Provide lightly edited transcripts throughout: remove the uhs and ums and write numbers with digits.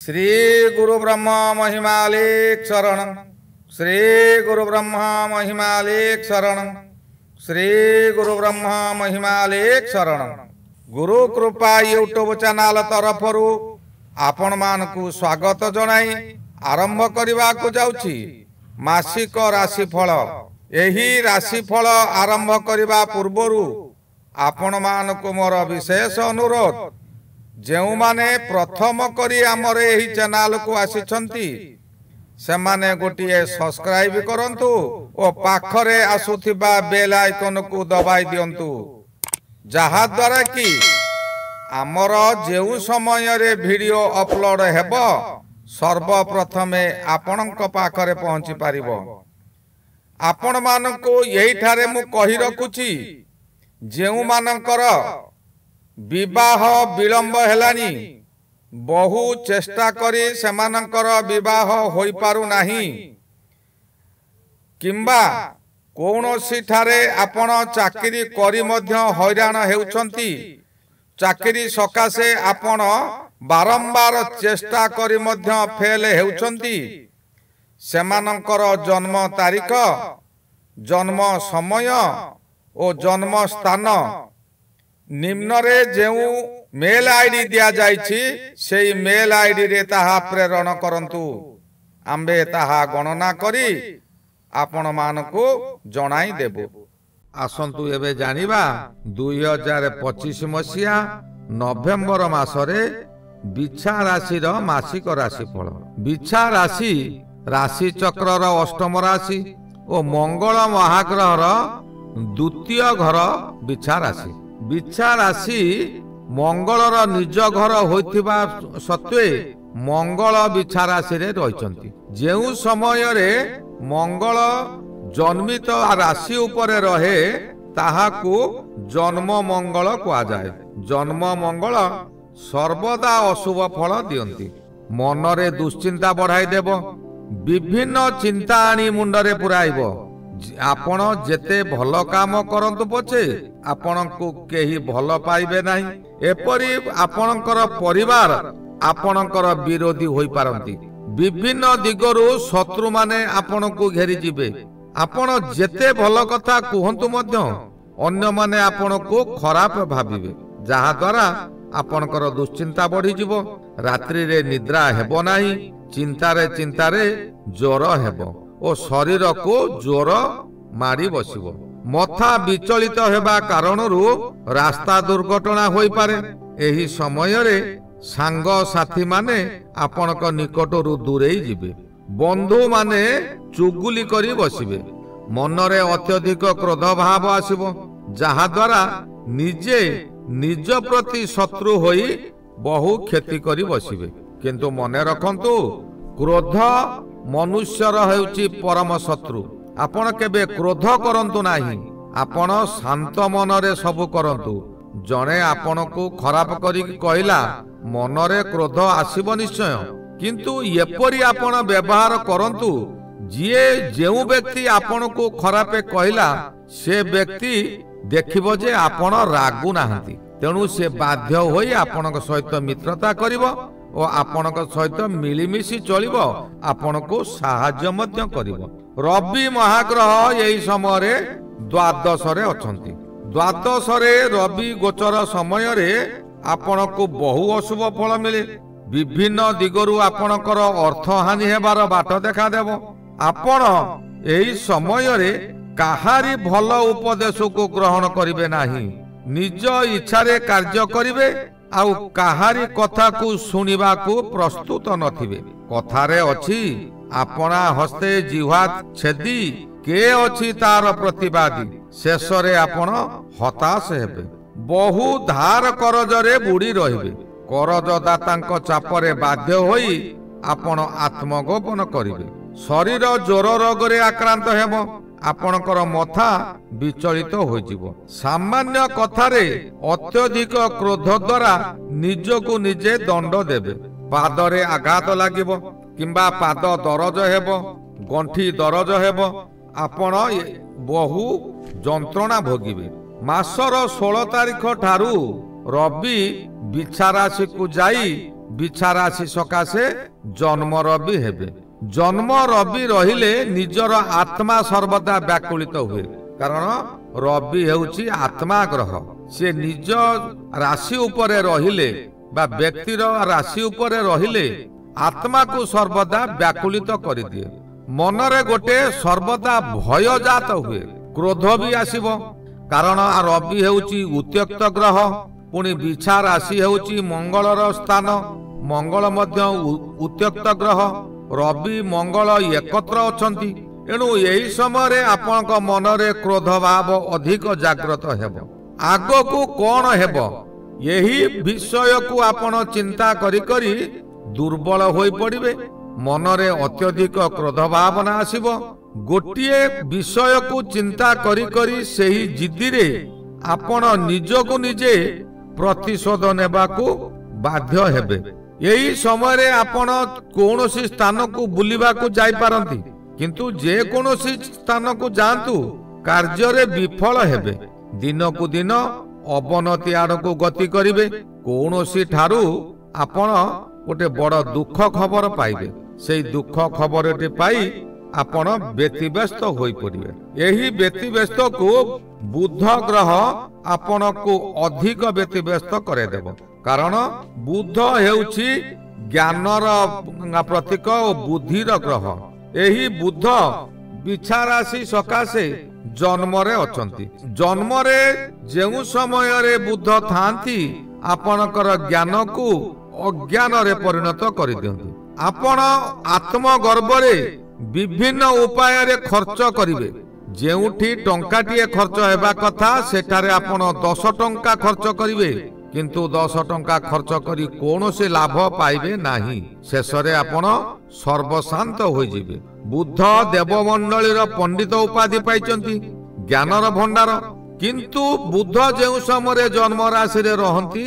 श्री गुरु ब्रह्मा महिमालेक शरण। श्री गुरु ब्रह्मा महिमालेक शरण। श्री गुरु ब्रह्मा महिमालेक शरण। गुरु कृपा यूट्यूब चैनल तरफरु आपण मानकु स्वागत जनाई आरंभ करने को जाउछि मासिक राशिफल। एही राशिफल आरंभ करने पूर्वरु आपण मानकु मोर विशेष अनुरोध, जेउ माने प्रथम करी आमर एही चैनल को आसीछंती से माने गोटिए सब्सक्राइब करंतु ओ पाखरे आसुथिबा बेल आइकन को दबाई दियंतु, जहा द्वारा कि आमर जेउ समय रे वीडियो अपलोड हेबो सर्वप्रथमे आपणक पाखरे पहुंची पारिबो। आपण मानको एही ठारे मु कहि रखुची, जेउ मानकर विवाह विलंब हेलानी, बहु चेष्टा करी सेमानकर विवाह होई पारु नाही, किंबा कौनसी ठारे आपण चाकरी करी मध्य हैरान हेउछंती, चाकरी सकाशे आपण बारंबार चेष्टा करी मध्य फेल हेउछंती, सेमानकर जन्म तारीख, जन्म समय और जन्म स्थान निम्न रे जेउ मेल आईडी दिया जाइछि सेई मेल आईडी रे ताहा प्रेरण करंतु। आम्बे ताहा गणना करी आपण मानको जणाई देबो। आसंतु एबे जानिबा 2025 मसिया नवेम्बर मासरे बिछा राशि रो मासिक राशिफल। बिछा राशि राशि चक्र रो अष्टम राशि और मंगल महाग्रह रो द्वितीय घर बिछा राशि। बिछा राशि मंगलर निज घर होइथिबा सत्वे मंगल बिछा राशि रे रहिचंती। जेउ समय रे मंगल जन्मित राशि उपरे रहे ताहाकू जन्म मंगल कहा जाए। जन्म मंगल सर्वदा अशुभ फल दियंती, मनरे दुश्चिंता बढ़ाई देव, विभिन्न चिंता आनी मुंडरे पुराइबो। आपण जेते भल काम करंतु पछे आपनकु केही भल पाइबे नाही, एपरि आपनकर परिवार आपनकर विरोधी होई पारंती। विभिन्न दिगरु शत्रु माने आपनकु घेरी जिबे। आपण जेते भल कथा कुहंतु मध्य अन्य माने आपनकु खराब भाबिबे, जहा द्वारा आपनकर दुश्चिंता बढ़ी जिवो। रात्रि रे निद्रा हेबो नाही, चिंतारे ज्वर हेबो ओ शरीर को ज्वर मारी बसिबो। मथा विचलित हेबा कारणरू रास्ता दुर्घटना होई पारे। एही समय रे सांग साथी माने आपनक निकटरू दूरेई जिबे। बंधु माने चुगुली करी बसिबे। मनरे अत्यधिक क्रोध भाव आसिबो, जहा द्वारा निजे निज प्रति शत्रु होई बहु क्षति करी बसिबे। किंतु मने रखंतु, क्रोध मनुष्यर हेउची परम शत्रु। आपण केबे क्रोध करंतु नाही, आपण शांत मनरे सब करंतु। जणे आपण को खराब करी कहला मनरे क्रोध आसीबो निश्चय, किंतु एपरि आपण व्यवहार करंतु जिए जेउ व्यक्ति आपण को खराब कहला से व्यक्ति देखिबो जे आपण रागु नाहंती, तेणु से बाध्य होई आपणक सहित मित्रता करिवो ओ आपणक सहित मिलिमिशि चलिबो, आपणको साहाय्य मध्य करिवो। रवि महाग्रह एही समय रे द्वादश रे अछंती। द्वादश रे रवि गोचर समय रे आपणको बहु अशुभ फल मिले। विभिन्न दिगरु आपणकर अर्थ हानि हेबार बाट देखा देबो। आपण एही समय रे काहारी भल उपदेश को ग्रहण करिवे नाही, निज इच्छा रे कार्य करिवे आउ काहारी कथा को सुनिबा को प्रस्तुत नथिबे। कथारे अछि, आपना हस्ते जिह्वा छेदी के अछि तार प्रतिवादी। शेष रे आपण हताश हेबे, बहु धार करजरे बुड़ी रहिबे। करजदातांक चापरे बाध्य होई आपण आत्मगोपन करिवे। शरीर ज्वर रोग रे आक्रांत हेबो, आपणकर मथा विचलित हो जिवो। सामान्य कथारे अत्यधिक क्रोध द्वारा निजको निजे दंड देबे। पादरे आघात लागिबो किंबा पाद दरज हेबो, गंठी दरज हेबो, आपण बहु जंत्रणा भोगिबे। मासर 16 तारिख ठारू रवि बिछा राशि को जाई बिछा राशि सकाशे जन्म रवि हेबे। जन्म रवि रहिले निजर आत्मा सर्वदा व्याकुलित हुए, कारण रवि हेउची आत्मा ग्रह। से निज राशि उपरे रहिले बा व्यक्तिर राशि उपरे रहिले आत्मा को सर्वदा व्याकुलित कर दिए। मनरे गोटे सर्वदा भय जात हुए, क्रोध भी आसीबो, कारण रवि हेउची उत्यक्त ग्रह। पुणी बिछा राशि हेउची मंगलर स्थान, मंगल मध्य उत्यक्त ग्रह। रवि मंगल एकत्र अछंती, एणु यही समय आपनक मनरे क्रोध भाव अधिक जागृत हेबो। आगो को कौन हेबो यही विषय को आपण चिंता करी करी दुर्बल होई पड़िबे। मनरे अत्यधिक क्रोध भावना आसीबो। गोटिए विषय को चिंता करी करी सेही जिद्दी रे आपण निजको निजे प्रतिशोध नेबाकू बाध्य हेबे। यही समय रे आपण कोनोसी स्थान को बुलिबा को जाई पारंती, किंतु जे कोनोसी स्थान को जांतु कार्य रे विफल हेबे। दिन को दिन अवनति आड़क गति करिवे। कोनोसी ठारू आपण गोटे बड़ दुख खबर पाइबे। से दुख खबरटी पाई आपण व्यतिव्यस्त होई पड़िबे। यही व्यतिव्यस्त को बुध ग्रह आपण को अधिक व्यतिव्यस्त करे देबो, कारण बुध हेउची ज्ञानर प्रतीक और बुद्धिर ग्रह। यही बुध बिछा राशि सकाशे जन्म रे अछंती। जन्म रे जेउ समय रे बुध थांती आपणकर ज्ञान को अज्ञान रे परिणत करि दियंती। आपण आत्मगर्भ रे विभिन्न उपाय रे खर्च करिवे। जेउठी टंकाटिए खर्च हेबा कथा सेठारे आपण 10 टंका खर्च करिवे, किंतु 10 टंका खर्च करी कोनोसी लाभ पाइबे नाही। शेषरे आपण सर्वशांत होई जिवे। बुद्ध देवमंडलीर पंडित उपाधि पाइचंती, ज्ञानर भंडार। किंतु बुद्ध जेउ समय जन्म राशि रे रहंती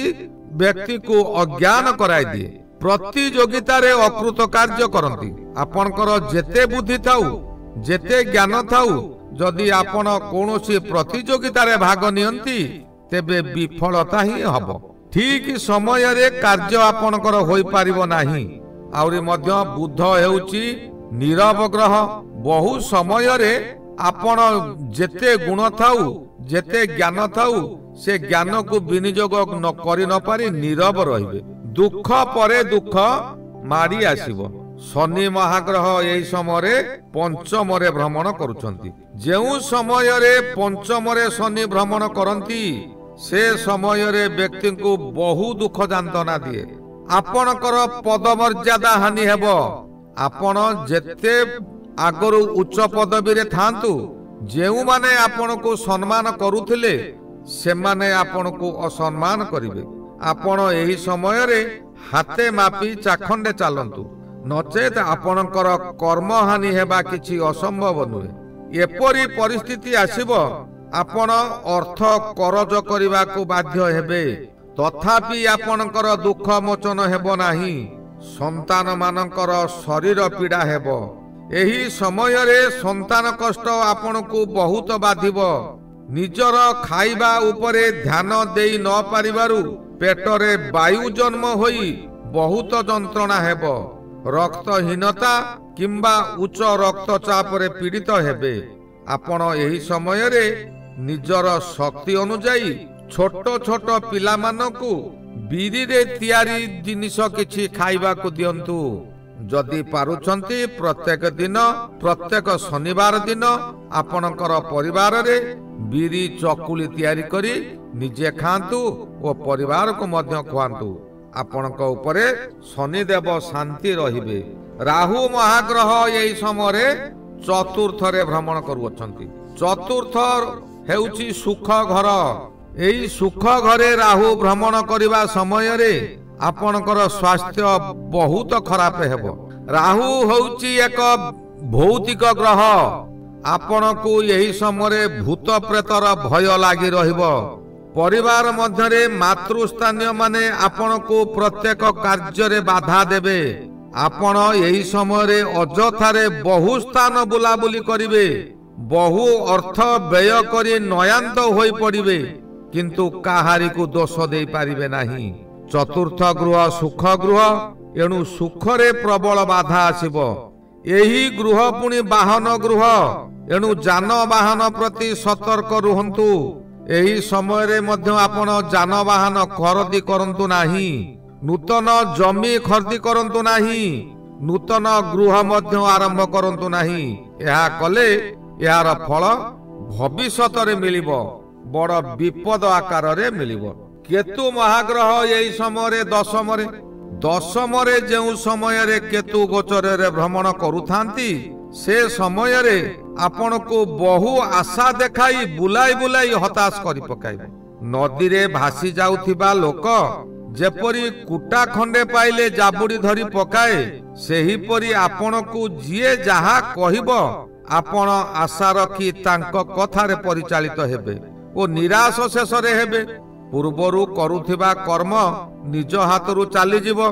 व्यक्ति को अज्ञान कराई दिए, प्रतियोगिता रे अकृत कार्य करंती। आपनकर जेते बुद्धि थाउ जेते ज्ञान थाउ, जदि आपण कोनोसी प्रतियोगिता रे भाग नियंती तेबे विफलता ही हबो। ठीक समय रे कार्य आपनकर होई पारिबो नाही। आउरी मध्य बुद्ध हेउची नीरव ग्रह। बहु समय रे आपण जेते गुण थाउ जेते ज्ञान थाउ से ज्ञान को विनियोग न करि न पारि नीरव रहिबे। दुख परे दुख मारी आसीबो। शनि महाग्रह एही समय रे पंचम रे भ्रमण करूछंती। जेउ समय रे पंचम रे शनि भ्रमण करंती से समय रे व्यक्ति को बहु दुख जांतना दिए। आपणकर पद मर्यादा हानि हेबो। आपण जेते आगरु उच्च पदवी रे थांतु, जेउ माने आपण को सम्मान करूथिले से माने आपण को असम्मान करिवे। आपण एही समय रे हाथे मापी चाखंडे चालंतु, नचेत आपणकर कर्म हानि हेबा किछि असंभव नुहे। एपरी परिस्थिति आसीबो आपण अर्थ करज करिबा को बाध्य हेबे, तथापि आपणकर दुख मोचन हेबो नाही। संतान मानकर शरीर पीड़ा हेबो। एही समय रे संतान कष्ट आपण को बहुत बाधिबो। निजर खाइबा उपरे ध्यान देई न पारिबारु पेटरे वायु जन्म होई बहुत जंत्रणा हेबो। रक्तहीनता किंबा उच्च रक्तचाप रे पीड़ित हेबे। आपण एही समय रे निजर शक्ति अनुसारी छोट छोट पिला मानकु बिरी रे तियारी जिनिस किछि खाइबा को दियंतु। जदि पारुछंती प्रत्येक दिन प्रत्येक शनिवार दिन आपणकर परिवार रे बिरी चकुली तैयारी करी निजे खांतु और परिवार को मध्य खुआंतु। आपणक उपरे शनिदेव शांति रहिबे। राहु महाग्रह एही समय चतुर्थ रे भ्रमण करूछंती। चतुर्थ हेउची सुख घर। एही सुख घरे राहु भ्रमण करिबा समय रे आपणकर स्वास्थ्य बहुत खराब हेबो। राहु होउची एक भौतिक ग्रह। आपण को यही समय भूत प्रेतर भय लागी रहिबो। परिवार मध्यरे मातृस्थानीय माने आपण को प्रत्येक कार्य रे बाधा देबे। आपण यही समय अजथारे बहु स्थान बुलाबुली करिवे। बहु अर्थ व्यय करी नयांत होई पड़िबे, किंतु काहारी को दोष दे पारिबे नाही। चतुर्थ गृह सुख गृह एणु सुखरे प्रबल बाधा आसिब। एही गृह पुणी वाहन गृह एणु जानवाहन प्रति सतर्क रुहंतु। एही समय रे मध्य आपण जानवाहन खरीदी करंतु नाही। नूतन जमी खरीदी करंतु नाही। नूतन गृह मध्य आरंभ करंतु नाही। यह कले यार फल भविष्यत रे मिलिबो, बड़ विपद आकार रे मिलिबो। केतु महाग्रह यही समय दशम रे जो समय रे केतु गोचर रे भ्रमण करुथांती से समय रे आपण को बहु आशा देखाई बुलाई बुलाई हताश करि पकाइबो। नदी रे भासी जाउथिबा लोक जेपरी कुटा खंडे पाइले जाबुड़ी धरी पकाए, सेही परी आपण को जिए जहा कहिबो आपण आशा रखी तांको कथारे परिचालित हेबे ओ निराश शेष रे हेबे। पूर्वरु करुथिबा कर्म निज हाथरू चली जीवो।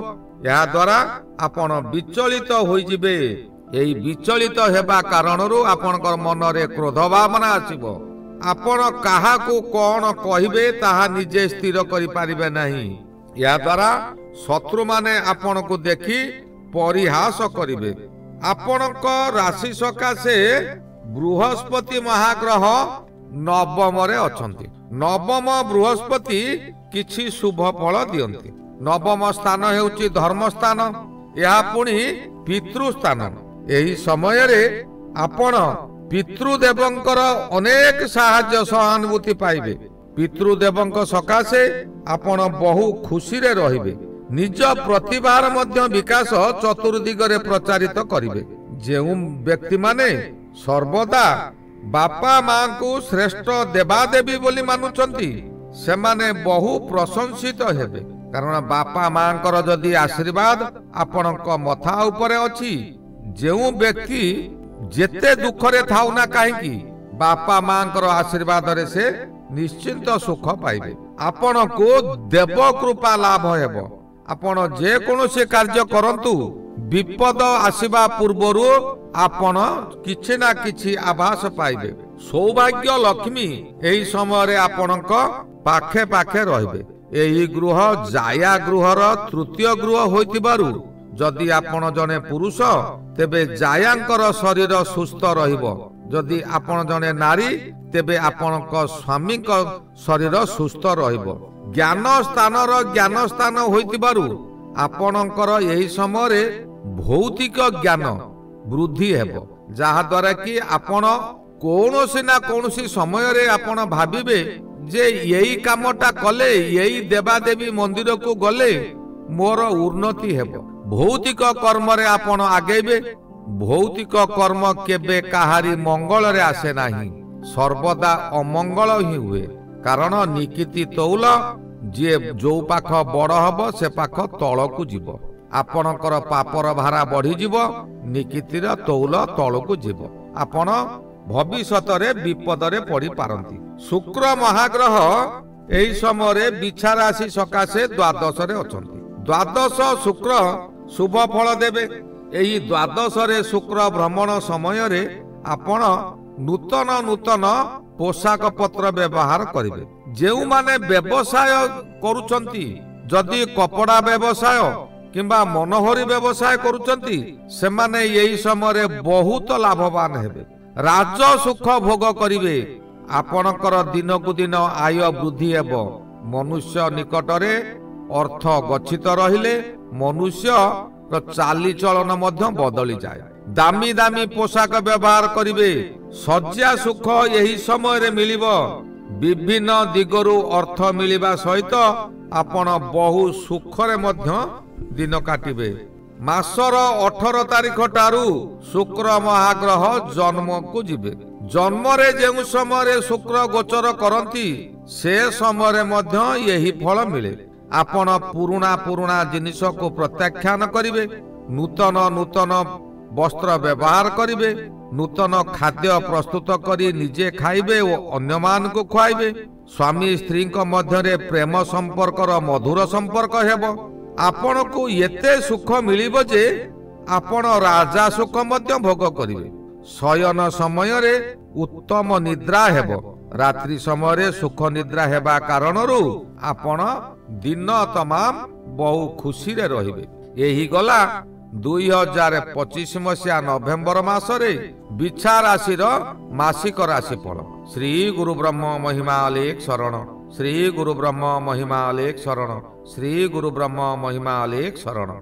या द्वारा आपण विचलित होई जिबे। एई विचलित हेबा कारणरू आपणकर मन रे क्रोध भावना आसीबो। आपण काहाकू कोन कहिबे ताहा निजे स्थिर करि पारिबे नाही। या द्वारा शत्रु माने आपण को देखि परिहास करिवे। आपणक राशि सकाशे बृहस्पति महाग्रह नवम रे अछंती। नवम बृहस्पति किछि शुभ फल दियंती। नवम स्थान हेउची धर्म स्थान, या पुणी पितृ स्थान। एही समय रे आपण पितृदेवंकर अनेक साहाय्य सहानुभूति पाइबे। पितृदेवंक सकाशे आपण बहु खुशी रे रहिबे। निज प्रतिभार मध्य विकास चतुर्दिगरे प्रचारित करिवे। जेउ व्यक्ति माने सर्वदा बापा मां को श्रेष्ठ देवादेवी बोली मानुचंती सेमाने बहु प्रशंसित हेबे। कारण बापा मांकर जदि आशीर्वाद आपणक मथा उपरे अछि, जेउ व्यक्ति जेते दुखरे थाउ ना काहेकि बापा मांकर आशीर्वाद रे से निश्चिंत सुख पाइबे। आपण को देव कृपा लाभ हेबो। आपण जे कोनोसे कार्य करंतु विपद आसीबा पूर्वरु आपण किछि ना किछि आभास पाइबे। सौभाग्य लक्ष्मी एही समय रे आपणक पाखे पाखे रहिबे। एही गृह जाया गृहर तृतीय गृह होइतिबारु जदि आपण जने पुरुष तेबे जायांकर शरीर सुस्थ रहिबो। जदि आपण जने नारी तेबे आपणक स्वामी का शरीर सुस्थ रहिबो। ज्ञान स्थानर ज्ञान स्थान होइतिबारु आपणकर एही समय रे भौतिक ज्ञान वृद्धि हेबो। जहा द्वारा कि आपण कोनोसी ना कोनोसी समय रे आपण भाबिबे जे यही कामटा कले, यही देवादेवी मंदिर को गले मोर उन्नति हेबो। भौतिक कर्म रे आपण आगेबे। भौतिक कर्म केबे काहारी मंगल रे आसे नाही, सर्वदा अमंगल ही हुए। कारण निकिति तौल जे जो पाख बड़ हब से पाख तलकू जीव। आपणकर पापर भारा बढ़ी जीव, निकितिर तौल तलकू जीव। आपण भविष्यत रे विपद रे पड़ी पारंती। शुक्र महाग्रह एही समय रे बिछा राशि सकाशे द्वादश रे अछंती। द्वादश शुक्र शुभ फल देबे। एही द्वादश रे शुक्र भ्रमण समय रे आपण नूतन नूतन पोशाक पत्र व्यवहार करिवे। जेउ माने व्यवसाय करूचंती, जदि कपड़ा व्यवसाय किंबा मनोहरी व्यवसाय करूचंती सेमाने एही समय रे बहुत लाभवान हेबे। राज सुख भोग करिवे। आपणकर दिन को दिन आय वृद्धि हेबो। मनुष्य निकट रे अर्थ गच्छित रहिले मनुष्य चाली चलन मध्य बदली जाए। दामी दामी पोशाक व्यवहार करिवे। सज्जा सुख यही समय रे मिलिबो। विभिन्न दिगरु अर्थ मिलिबा सहित आपण बहु सुख रे मध्य दिन काटिबे। मासर 18 तारिख ठारू शुक्र महाग्रह जन्म को जिबे। जन्म रे जेउ समय रे शुक्र गोचर करंती से समय रे मध्य यही फल मिले। आपण पुरुणा पुरुणा जिनिस को प्रत्याख्यान करिवे। नूतन नूतन वस्त्र व्यवहार करिवे। नूतन खाद्य प्रस्तुत करी निजे खाइबे और अन्य मान को खुआइबे। स्वामी स्त्री मध्य रे प्रेम संपर्क मधुर संपर्क हेबो। आपण को एते सुख मिलिबो जे आपण राजा सुख मध्य भोग करिवे। शयन समय रे उत्तम निद्रा हेबो। रात्रि समय सुख निद्रा हेबा कारणरू आपण दिन तमाम बहु खुशी रे रहिबे। एही गला 2025 मसीहा नवेम्बर मासरे बिछा राशि मासिक राशिफल। श्री गुरु ब्रह्म महिमा अलेख शरण। श्री गुरु ब्रह्म महिमा अलेख शरण। श्री गुरु ब्रह्म महिमा अलेख शरण।